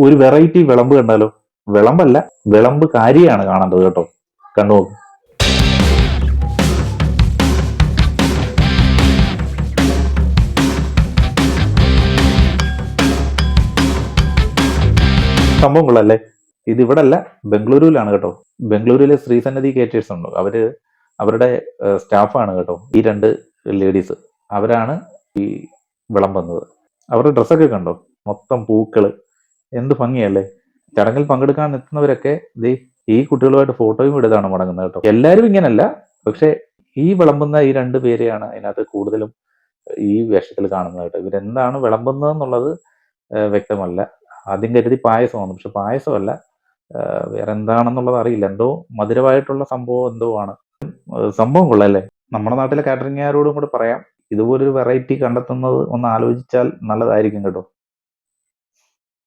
ഒരു വെറൈറ്റി വിളമ്പ് കണ്ടാലോ? വിളമ്പല്ല, വിളമ്പ് കാരിയാണ് കാണേണ്ടത് കേട്ടോ. കണ്ടു നോക്ക്. സംഭവം കൊള്ളാല്ലേ? ഇത് ഇവിടെ അല്ല, ബംഗളൂരുവിലാണ് കേട്ടോ. ബംഗളൂരുവിലെ ശ്രീസന്നതി കേറ്റേഴ്സ് ഉണ്ട്, അവരുടെ സ്റ്റാഫാണ് കേട്ടോ ഈ രണ്ട് ലേഡീസ്. അവരാണ് ഈ വിളമ്പുന്നത്. അവരുടെ ഡ്രസ്സൊക്കെ കണ്ടോ, മൊത്തം പൂക്കള്, എന്ത് ഭംഗിയല്ലേ. ചടങ്ങിൽ പങ്കെടുക്കാൻ എത്തുന്നവരൊക്കെ ഈ കുട്ടികളുമായിട്ട് ഫോട്ടോയും എടുത്താണ് മടങ്ങുന്നത് കേട്ടോ. എല്ലാവരും ഇങ്ങനല്ല, പക്ഷെ ഈ വിളമ്പുന്ന ഈ രണ്ടു പേരെയാണ് അതിനകത്ത് കൂടുതലും ഈ വേഷത്തിൽ കാണുന്നത് കേട്ടോ. ഇവരെന്താണ് വിളമ്പുന്നത് എന്നുള്ളത് വ്യക്തമല്ല. ആദ്യം കരുതി പായസമാണ്, പക്ഷെ പായസമല്ല, വേറെ എന്താണെന്നുള്ളത് അറിയില്ല. എന്തോ മധുരമായിട്ടുള്ള സംഭവം എന്തോ ആണ്. സംഭവം കൊള്ളാല്ലേ? നമ്മുടെ നാട്ടിലെ കാറ്ററിംഗുകാരോടും കൂടെ പറയാം, ഇതുപോലൊരു വെറൈറ്റി കണ്ടെത്തുന്നത് ഒന്ന് ആലോചിച്ചാൽ നല്ലതായിരിക്കും കേട്ടോ.